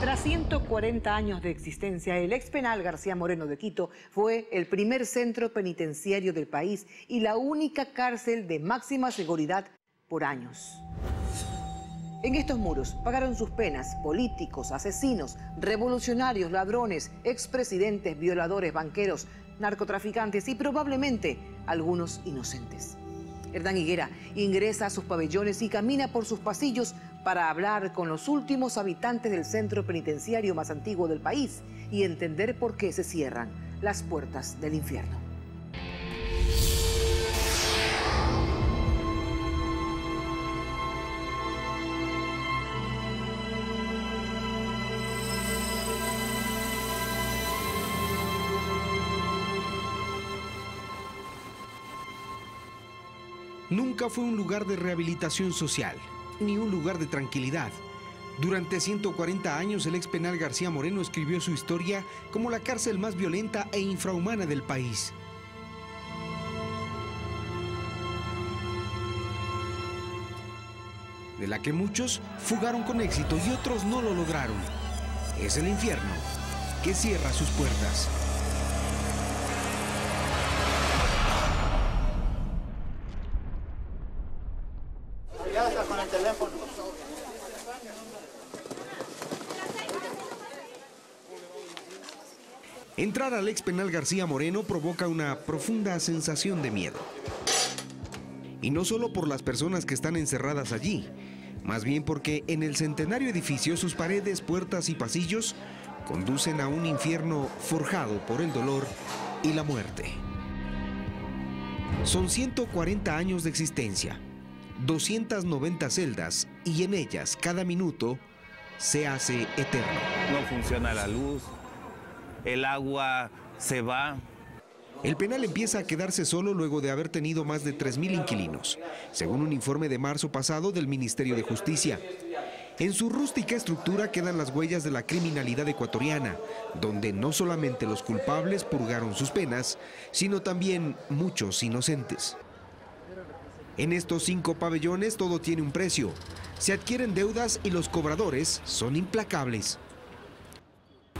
Tras 140 años de existencia, el expenal García Moreno de Quito fue el primer centro penitenciario del país y la única cárcel de máxima seguridad por años. En estos muros pagaron sus penas políticos, asesinos, revolucionarios, ladrones, expresidentes, violadores, banqueros, narcotraficantes y probablemente algunos inocentes. Hernán Higuera ingresa a sus pabellones y camina por sus pasillos para hablar con los últimos habitantes del centro penitenciario más antiguo del país y entender por qué se cierran las puertas del infierno. Nunca fue un lugar de rehabilitación social, ni un lugar de tranquilidad. Durante 140 años, el expenal García Moreno escribió su historia como la cárcel más violenta e infrahumana del país. De la que muchos fugaron con éxito y otros no lo lograron. Es el infierno que cierra sus puertas. Entrar al expenal García Moreno provoca una profunda sensación de miedo. Y no solo por las personas que están encerradas allí, más bien porque en el centenario edificio sus paredes, puertas y pasillos conducen a un infierno forjado por el dolor y la muerte. Son 140 años de existencia, 290 celdas y en ellas cada minuto se hace eterno. No funciona la luz. El agua se va. El penal empieza a quedarse solo luego de haber tenido más de 3.000 inquilinos, según un informe de marzo pasado del Ministerio de Justicia. En su rústica estructura quedan las huellas de la criminalidad ecuatoriana, donde no solamente los culpables purgaron sus penas, sino también muchos inocentes. En estos 5 pabellones todo tiene un precio. Se adquieren deudas y los cobradores son implacables.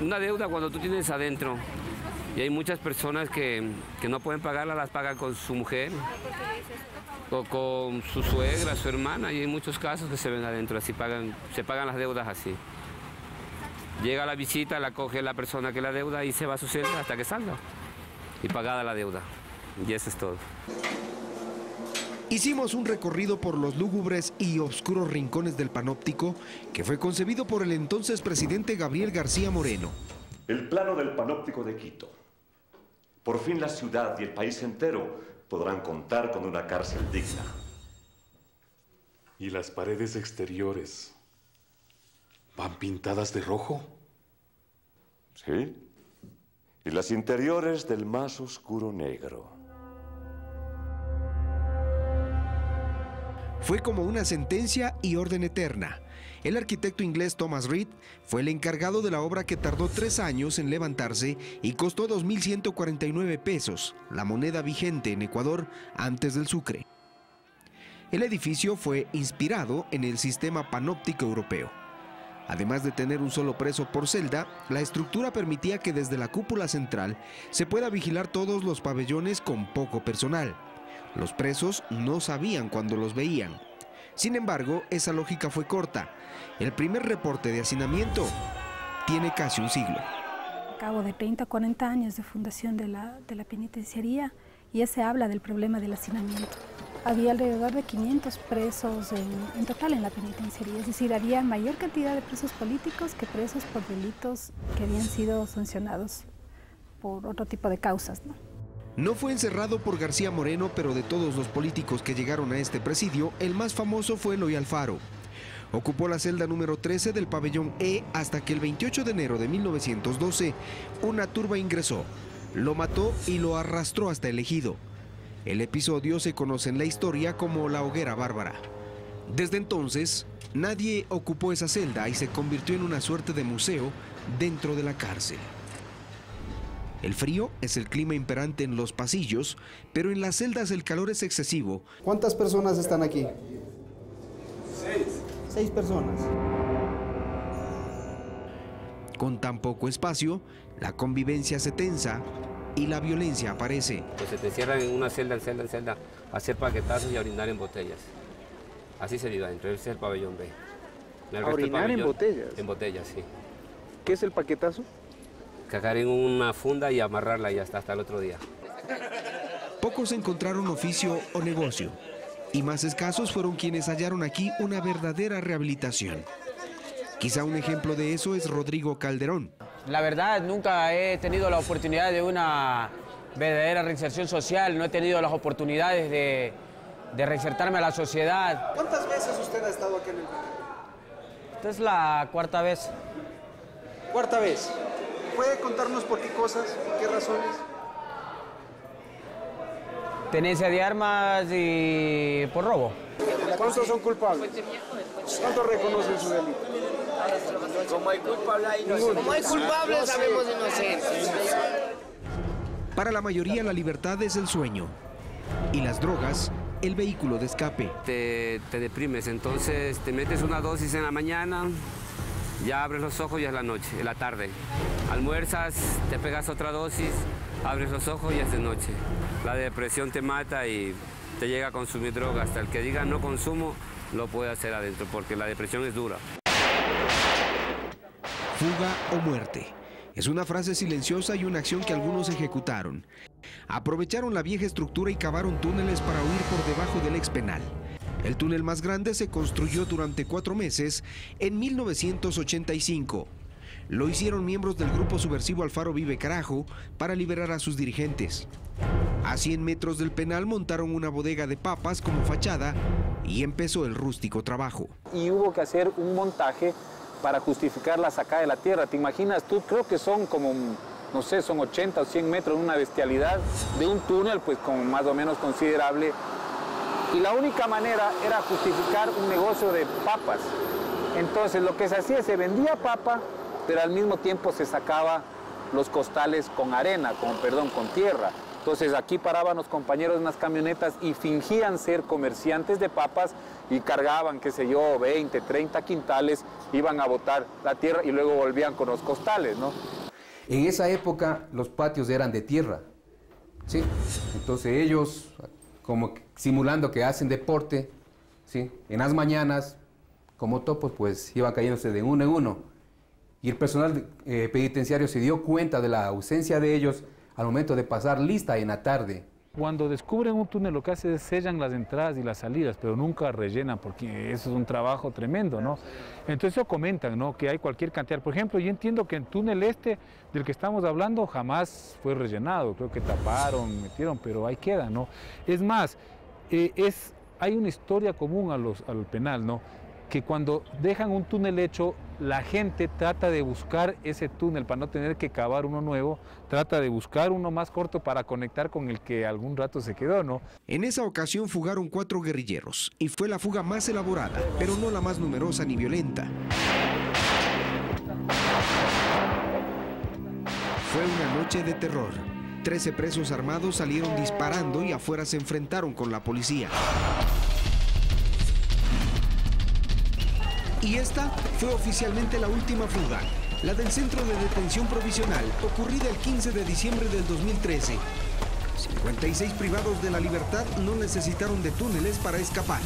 Una deuda cuando tú tienes adentro y hay muchas personas que no pueden pagarla, las pagan con su mujer o con su suegra, su hermana, y hay muchos casos que se ven adentro, así se pagan las deudas así. Llega la visita, la coge la persona que la deuda y se va a su celda hasta que salga y pagada la deuda, y eso es todo. Hicimos un recorrido por los lúgubres y oscuros rincones del Panóptico, que fue concebido por el entonces presidente Gabriel García Moreno. El plano del Panóptico de Quito. Por fin la ciudad y el país entero podrán contar con una cárcel digna. ¿Y las paredes exteriores van pintadas de rojo? Sí. Y las interiores del más oscuro negro. Fue como una sentencia y orden eterna. El arquitecto inglés Thomas Reed fue el encargado de la obra que tardó 3 años en levantarse y costó 2.149 pesos, la moneda vigente en Ecuador antes del sucre. El edificio fue inspirado en el sistema panóptico europeo. Además de tener un solo preso por celda, la estructura permitía que desde la cúpula central se pueda vigilar todos los pabellones con poco personal. Los presos no sabían cuándo los veían. Sin embargo, esa lógica fue corta. El primer reporte de hacinamiento tiene casi un siglo. A cabo de 30 o 40 años de fundación de la penitenciaría, ya se habla del problema del hacinamiento. Había alrededor de 500 presos en total en la penitenciaría, es decir, había mayor cantidad de presos políticos que presos por delitos que habían sido sancionados por otro tipo de causas, ¿no? No fue encerrado por García Moreno, pero de todos los políticos que llegaron a este presidio, el más famoso fue Eloy Alfaro. Ocupó la celda número 13 del pabellón E hasta que el 28 de enero de 1912 una turba ingresó, lo mató y lo arrastró hasta el ejido. El episodio se conoce en la historia como la Hoguera Bárbara. Desde entonces, nadie ocupó esa celda y se convirtió en una suerte de museo dentro de la cárcel. El frío es el clima imperante en los pasillos, pero en las celdas el calor es excesivo. ¿Cuántas personas están aquí? 6. 6 personas. Con tan poco espacio, la convivencia se tensa y la violencia aparece. Pues se te cierran en una celda, a hacer paquetazos y a orinar en botellas. Así se vive adentro, ese es el pabellón B. ¿A orinar en botellas? En botellas, sí. ¿Qué es el paquetazo? Cagar en una funda y amarrarla y hasta el otro día. Pocos encontraron oficio o negocio, y más escasos fueron quienes hallaron aquí una verdadera rehabilitación. Quizá un ejemplo de eso es Rodrigo Calderón. La verdad, nunca he tenido la oportunidad de una verdadera reinserción social, no he tenido las oportunidades de reinsertarme a la sociedad. ¿Cuántas veces usted ha estado aquí en el penal? Esta es la cuarta vez. ¿Cuarta vez? ¿Puede contarnos por qué cosas, por qué razones? Tenencia de armas y por robo. ¿Cuántos son culpables? ¿Cuántos reconocen su delito? Como hay culpable, hay inocente. Como hay culpable, sabemos inocentes. Para la mayoría la libertad es el sueño y las drogas el vehículo de escape. Te deprimes, entonces te metes una dosis en la mañana, ya abres los ojos y es la noche, en la tarde. Almuerzas, te pegas otra dosis, abres los ojos y es de noche. La depresión te mata y te llega a consumir droga. Hasta el que diga no consumo, lo puede hacer adentro, porque la depresión es dura. Fuga o muerte. Es una frase silenciosa y una acción que algunos ejecutaron. Aprovecharon la vieja estructura y cavaron túneles para huir por debajo del expenal. El túnel más grande se construyó durante 4 meses en 1985. Lo hicieron miembros del grupo subversivo Alfaro Vive Carajo para liberar a sus dirigentes. A 100 metros del penal montaron una bodega de papas como fachada y empezó el rústico trabajo. Y hubo que hacer un montaje para justificar la sacada de la tierra. ¿Te imaginas tú? Creo que son como, no sé, son 80 o 100 metros, una bestialidad de un túnel, pues como más o menos considerable. Y la única manera era justificar un negocio de papas. Entonces lo que se hacía, se vendía papa, pero al mismo tiempo se sacaba los costales con arena, con tierra. Entonces aquí paraban los compañeros en unas camionetas y fingían ser comerciantes de papas y cargaban, qué sé yo, 20, 30 quintales, iban a botar la tierra y luego volvían con los costales, ¿no? En esa época los patios eran de tierra, ¿sí? Entonces ellos, como simulando que hacen deporte, ¿sí? En las mañanas, como topos, pues iban cayéndose de uno en uno. Y el personal penitenciario se dio cuenta de la ausencia de ellos al momento de pasar lista en la tarde. Cuando descubren un túnel lo que hacen es sellan las entradas y las salidas, pero nunca rellenan porque eso es un trabajo tremendo, ¿no? Entonces eso comentan, ¿no? Que hay cualquier cantidad. Por ejemplo, yo entiendo que el túnel este del que estamos hablando jamás fue rellenado, creo que taparon, metieron, pero ahí queda, ¿no? Es más, hay una historia común al penal, ¿no? Que cuando dejan un túnel hecho, la gente trata de buscar ese túnel para no tener que cavar uno nuevo, trata de buscar uno más corto para conectar con el que algún rato se quedó, ¿no? En esa ocasión fugaron 4 guerrilleros y fue la fuga más elaborada, pero no la más numerosa ni violenta. Fue una noche de terror. 13 presos armados salieron disparando y afuera se enfrentaron con la policía. Y esta fue oficialmente la última fuga, la del Centro de Detención Provisional, ocurrida el 15 de diciembre del 2013. 56 privados de la libertad no necesitaron de túneles para escapar.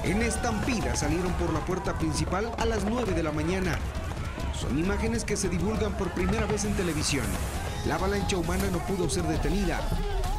En estampida salieron por la puerta principal a las 9 de la mañana. Son imágenes que se divulgan por primera vez en televisión. La avalancha humana no pudo ser detenida.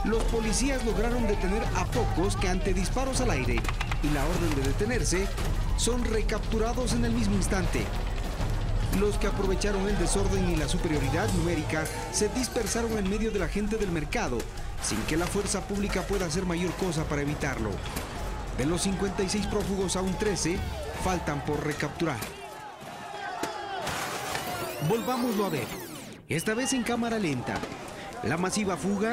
Los policías lograron detener a pocos que ante disparos al aire y la orden de detenerse, son recapturados en el mismo instante. Los que aprovecharon el desorden y la superioridad numérica se dispersaron en medio de la gente del mercado, sin que la fuerza pública pueda hacer mayor cosa para evitarlo. De los 56 prófugos, aún 13 faltan por recapturar. Volvámoslo a ver, esta vez en cámara lenta. La masiva fuga,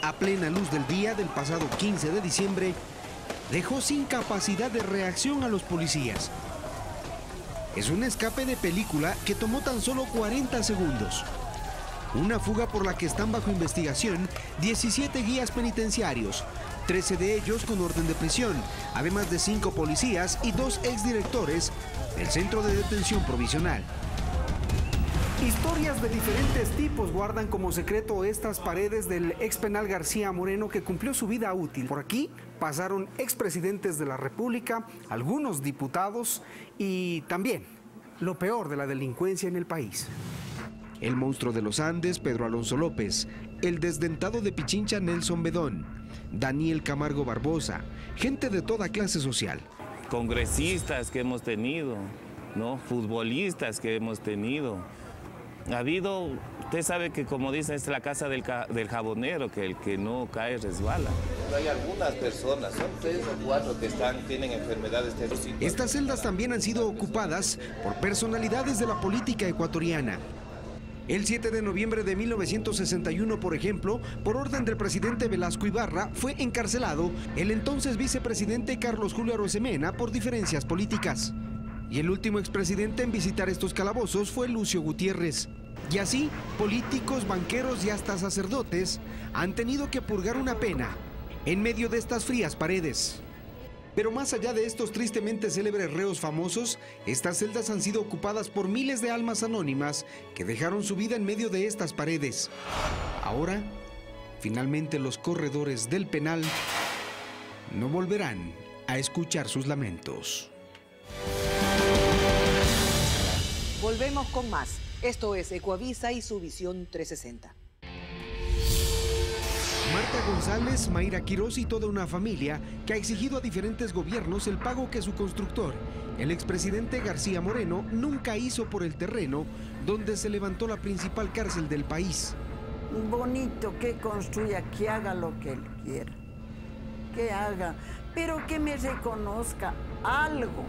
a plena luz del día del pasado 15 de diciembre, dejó sin capacidad de reacción a los policías. Es un escape de película que tomó tan solo 40 segundos. Una fuga por la que están bajo investigación 17 guías penitenciarios, 13 de ellos con orden de prisión, además de 5 policías y 2 exdirectores del Centro de Detención Provisional. Historias de diferentes tipos guardan como secreto estas paredes del ex penal García Moreno, que cumplió su vida útil. Por aquí pasaron expresidentes de la República, algunos diputados y también lo peor de la delincuencia en el país. El monstruo de los Andes, Pedro Alonso López, el desdentado de Pichincha, Nelson Bedón, Daniel Camargo Barbosa, gente de toda clase social. Congresistas que hemos tenido, ¿no? Futbolistas que hemos tenido. Ha habido, usted sabe que como dice, es la casa del jabonero, que el que no cae resbala. Hay algunas personas, son 3 o 4 que tienen enfermedades terminales. Estas celdas también han sido ocupadas por personalidades de la política ecuatoriana. El 7 de noviembre de 1961, por ejemplo, por orden del presidente Velasco Ibarra, fue encarcelado el entonces vicepresidente Carlos Julio Arosemena por diferencias políticas. Y el último expresidente en visitar estos calabozos fue Lucio Gutiérrez. Y así, políticos, banqueros y hasta sacerdotes han tenido que purgar una pena en medio de estas frías paredes. Pero más allá de estos tristemente célebres reos famosos, estas celdas han sido ocupadas por miles de almas anónimas que dejaron su vida en medio de estas paredes. Ahora, finalmente los corredores del penal no volverán a escuchar sus lamentos. Volvemos con más. Esto es Ecuavisa y su Visión 360. Marta González, Mayra Quiroz y toda una familia que ha exigido a diferentes gobiernos el pago que su constructor, el expresidente García Moreno, nunca hizo por el terreno donde se levantó la principal cárcel del país. Bonito que construya, que haga lo que él quiera, que haga, pero que me reconozca algo.